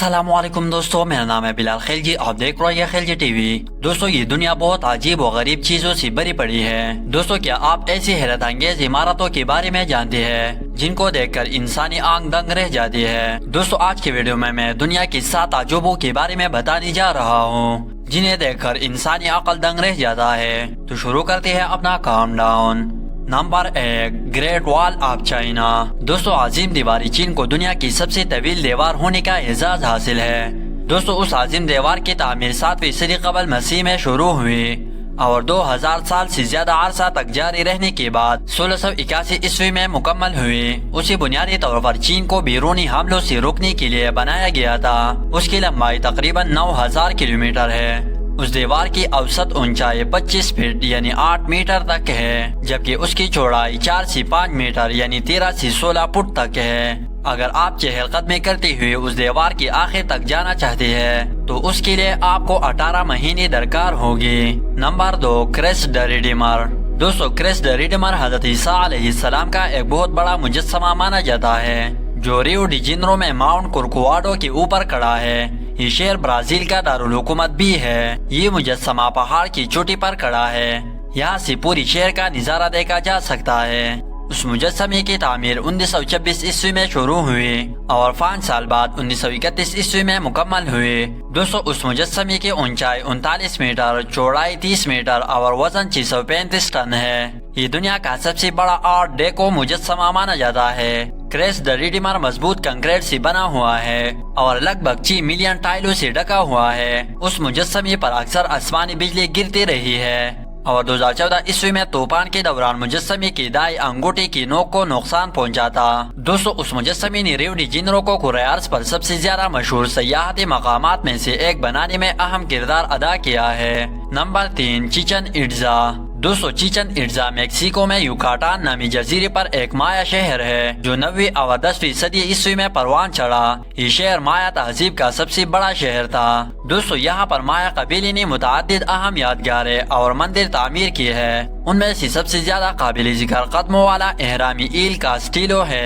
अस्सलाम वालेकुम दोस्तों, मेरा नाम है बिलाल खिलजी। आप देख रहे हैं खिलजी टीवी। दोस्तों, ये दुनिया बहुत अजीब और गरीब चीजों से भरी पड़ी है। दोस्तों, क्या आप ऐसी हैरत अंगेज इमारतों के बारे में जानते हैं जिनको देखकर इंसानी आंख दंग रह जाती है। दोस्तों, आज की वीडियो में मैं दुनिया की 7 अजूबों के बारे में बताने जा रहा हूँ जिन्हें देखकर इंसानी अकल दंग रह जाता है। तो शुरू करते हैं अपना countdown. Number 1, great wall of China. दोस्तों, अजीम दीवारी चीन को दुनिया की सबसे तवील दीवार होने का एजाज हासिल है। दोस्तों, उस अजीम दीवार की तामीर 7वीं सदी कबल मसीह में शुरू हुई और 2000 साल से ज्यादा अरसा तक जारी रहने के बाद 1681 ईस्वी में मुकम्मल हुई। उसी बुनियादी तौर पर चीन को बैरूनी हमलों से रोकने के लिए बनाया गया था। उसकी लंबाई तकरीबन 9000 किलोमीटर है। उस दीवार की औसत ऊंचाई 25 फीट यानी 8 मीटर तक है, जबकि उसकी चौड़ाई 4 से 5 मीटर यानी 13 से 16 फुट तक है। अगर आप चहलकदमी करते हुए उस दीवार के आखिर तक जाना चाहते हैं तो उसके लिए आपको 18 महीने दरकार होगी। Number 2, Christ the Redeemer. दोस्तों, क्रिस्ट द रिडीमर हजरत ईसा अलैहिस्सलाम का एक बहुत बड़ा मुजस्समा माना जाता है जो रियो डी जेनेरो में माउंट कुर्कोवाडो के ऊपर खड़ा है। ये शहर ब्राजील का दारुल हुकूमत भी है। ये मुजस्समा पहाड़ की चोटी पर खड़ा है। यहाँ से पूरी शहर का नजारा देखा जा सकता है। उस मुजस्समे की तामीर 1926 ईस्वी में शुरू हुई और 5 साल बाद 1931 ईस्वी में मुकम्मल हुई। दोस्तों, उस मुजस्समे की ऊंचाई 39 मीटर, चौड़ाई 30 मीटर और वजन 635 टन है। ये दुनिया का सबसे बड़ा आर्ट डेको मुजस्समा माना जाता है। क्रिस्ट द रिडीमर मजबूत कंक्रीट से बना हुआ है और लगभग 6 मिलियन टाइलों से ढका हुआ है। उस मुजस्समे पर अक्सर आसमानी बिजली गिरती रही है और 2014 ईस्वी में तूफान के दौरान मुजस्समे की दाई अंगूठी की नोक को नुकसान पहुंचा था। दोस्तों, उस मुजस्समे ने रियो डी जेनेरो को कुरे अर्ज पर सबसे ज्यादा मशहूर सयाहती मकामात में से एक बनाने में अहम किरदार अदा किया है। नंबर 3, चिचन इट्जा। दोस्तों, चिचन इट्जा मेक्सिको में युकाटान नामी जजीरे पर एक माया शहर है जो 9वीं और 10वीं सदी ईस्वी में परवान चढ़ा। ये शहर माया तहजीब का सबसे बड़ा शहर था। दोस्तों, यहाँ पर माया कबीले ने मुतअद्दिद अहम यादगारें और मंदिर तामीर किए हैं। उनमें से सबसे ज्यादा काबिल जिक्र कदमों वाला एहरामी ईल कास्टिलो है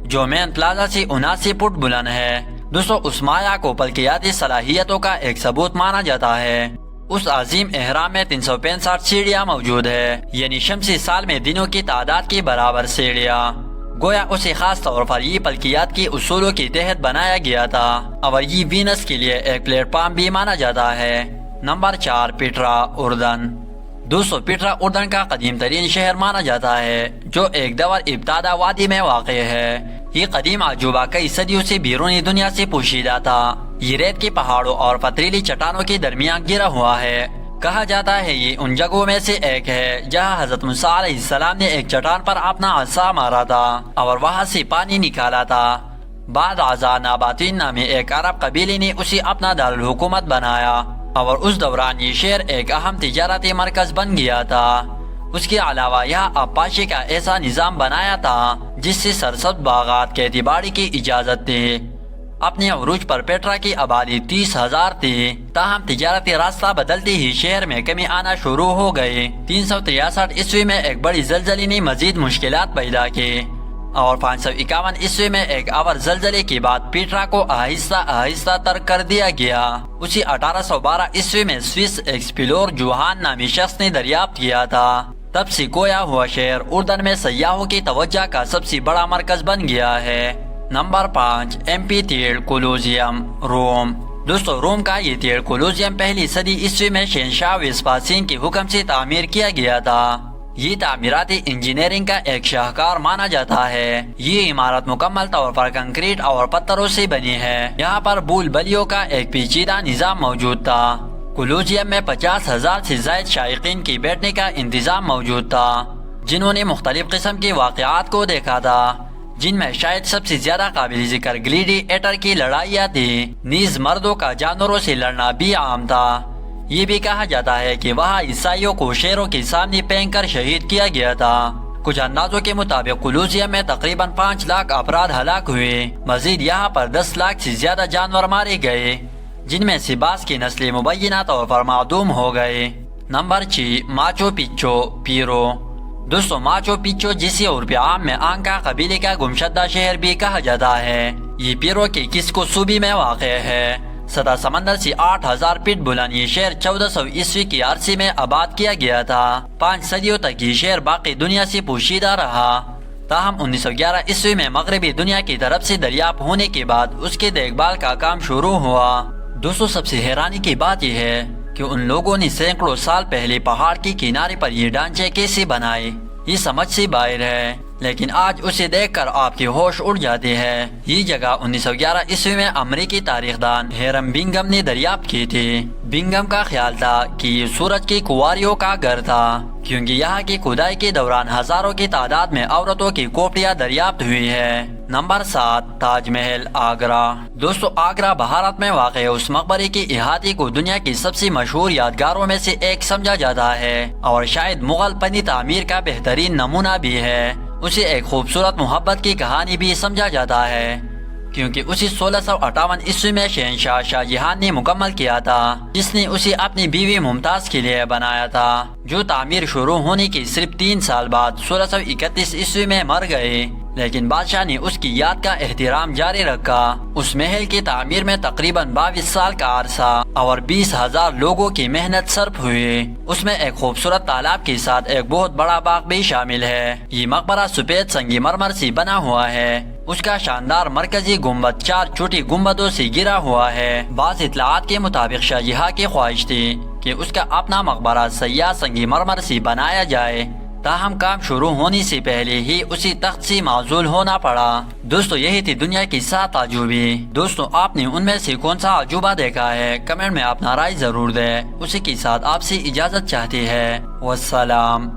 जो मेन प्लाजा से 79 फुट बुलंद है। दोस्तों, उस माया को फल्कियाती सलाहियतों का एक सबूत माना जाता है। उस अजीम एहराम में 365 सीढ़ियाँ मौजूद है, यानी शमसी साल में दिनों की तादाद के बराबर सीढ़ियाँ। गोया उसे खास तौर पर ये फल्कियात के उसूलों के तहत बनाया गया था और ये वीनस के लिए एक प्लेटफॉर्म भी माना जाता है। नंबर 4, पेट्रा, उर्दन। दोस्तों, पेट्रा उर्दन का कदीम तरीन शहर माना जाता है जो एक दवर इब्तादा वादी में वाक़ है। ये कदीम अजूबा कई सदियों से बैरूनी दुनिया से पोशीदा था। ये रेत के पहाड़ों और पथरीली चट्टानों के दरमियान गिरा हुआ है। कहा जाता है ये उन जगहों में से एक है जहां हजरत मूसा अलैहिस्सलाम ने एक चट्टान पर अपना असा मारा था और वहां से पानी निकाला था। बाद आजा नाबातीन नामी एक अरब कबीले ने उसे अपना दारुल हुकूमत बनाया और उस दौरान ये शहर एक अहम तिजारती मरकज बन गया था। उसके अलावा यहाँ आबपाशी का ऐसा निजाम बनाया था जिससे सरसब्ज बागात खेती बाड़ी की इजाजत थी। अपने अरूज पर पेट्रा की आबादी 30,000 थी। ताहम तिजारती रास्ता बदलते ही शहर में कमी आना शुरू हो गई। 363 ईस्वी में एक बड़ी जलजले ने मजीद मुश्किलात पैदा की और 551 ईस्वी में एक और जलजले के बाद पेट्रा को आहिस्ता आहिस्ता तर्क कर दिया गया। उसी 1812 ईस्वी में स्विस एक्सप्लोरर जोहान नामी शख्स ने दरियाफ्त किया था। तब से खोया हुआ शहर उर्दन में सयाहों की तवज्जो का सबसे बड़ा मरकज बन गया है। नंबर 5, एम्फीथिएटर कोलोजियम, रोम। दोस्तों, रोम का ये थिएटर कोलोजियम पहली सदी ईस्वी में शहंशाह वेस्पासियन के हुक्म से तामीर किया गया था। ये तामीराती इंजीनियरिंग का एक शाहकार माना जाता है। ये इमारत मुकम्मल तौर पर कंक्रीट और पत्थरों से बनी है। यहाँ पर बूल बलियों का एक पेचीदा निजाम मौजूद था। कोलोजियम में 50,000 से ज्यादा शायकीन की बैठने का इंतजाम मौजूद था जिन्होंने मुख्तलिफ किस्म के वाक़यात को देखा था, जिनमें शायद सबसे ज्यादा काबिल जिक्र ग्लैडिएटर की लड़ाइयाँ थी। नीज मर्दों का जानवरों से लड़ना भी आम था। ये भी कहा जाता है कि वहाँ ईसाइयों को शेरों के सामने फेंक कर शहीद किया गया था। कुछ अंदाजों के मुताबिक कोलोजियम में तकरीबन 5 लाख अफराद हलाक हुए। मजीद यहाँ पर 10 लाख से ज्यादा जानवर मारे गए, जिनमें से बास की नस्लें मुबैना तौर पर मादूम हो गए। Number 6, Machu Picchu, Peru. दोस्तों, माचू पिच्चू जिसे यूरोपीय आम में आंका कबीले का गुमशुदा शहर भी कहा जाता है, یہ پیرو کے کسکو صوبے میں واقع ہے۔ سطح سمندر سے 8000 فٹ بلند یہ شہر 1400 عیسوی کی عرصے میں آباد کیا گیا تھا۔ 5 صدیوں تک یہ شہر باقی دنیا سے پوشیدہ رہا، تاہم 1911 عیسوی میں مغربی دنیا کی طرف سے دریافت ہونے کے بعد اس کی دیکھ بھال کا کام شروع ہوا۔ دوستو سب سے حیرانی کی بات یہ ہے کہ ان لوگوں نے سینکڑوں سال پہلے پہاڑ کے کنارے پر یہ ڈھانچے کیسے بنائے، یہ سمجھ سے باہر ہے، لیکن آج اسے دیکھ کر آپ کی ہوش اڑ جاتی ہے۔ یہ جگہ 1911 عیسوی میں امریکی تاریخ دان ہیرم بنگم نے دریافت کی تھی۔ بنگم کا خیال تھا کہ یہ سورج کی کنواریوں کا گھر تھا، کیونکہ یہاں کی کھدائی کے دوران ہزاروں کی تعداد میں عورتوں کی کھوپڑیاں دریافت ہوئی ہے۔ نمبر 7، تاج محل، آگرہ۔ دوستو آگرہ بھارت میں واقع اس مقبرے کی احاطے کو دنیا کی سب سے مشہور یادگاروں میں سے ایک سمجھا جاتا ہے، اور شاید مغل فنی تعمیر کا بہترین نمونہ بھی ہے۔ اسے ایک خوبصورت محبت کی کہانی بھی سمجھا جاتا ہے، کیونکہ اسے 1658 عیسوی میں شہنشاہ شاہ جہان نے مکمل کیا تھا، جس نے اسے اپنی بیوی ممتاز کے لیے بنایا تھا، جو تعمیر شروع ہونے کے صرف 3 سال بعد 1631 عیسوی میں مر گئے، لیکن بادشاہ نے اس کی یاد کا احترام جاری رکھا۔ اس محل کی تعمیر میں تقریباً 22 سال کا عرصہ اور 20,000 لوگوں کی محنت صرف ہوئی۔ اس میں ایک خوبصورت تالاب کے ساتھ ایک بہت بڑا باغ بھی شامل ہے۔ یہ مقبرہ سفید سنگ مرمر سے بنا ہوا ہے۔ اس کا شاندار مرکزی گنبد 4 چھوٹی گنبدوں سے گھرا ہوا ہے۔ بعض اطلاعات کے مطابق شاہ جہاں کی خواہش تھی کہ اس کا اپنا مقبرہ سیاہ سنگ مرمر سے بنایا جائے، تاہم کام شروع ہونے سے پہلے ہی اسی تخت سے معزول ہونا پڑا۔ دوستو یہی تھی دنیا کی 7 عجوبے۔ دوستو آپ نے ان میں سے کون سا عجوبہ دیکھا ہے؟ کمنٹ میں اپنا رائے ضرور دیں۔ اسی کے ساتھ آپ سے اجازت چاہتے ہیں۔ والسلام۔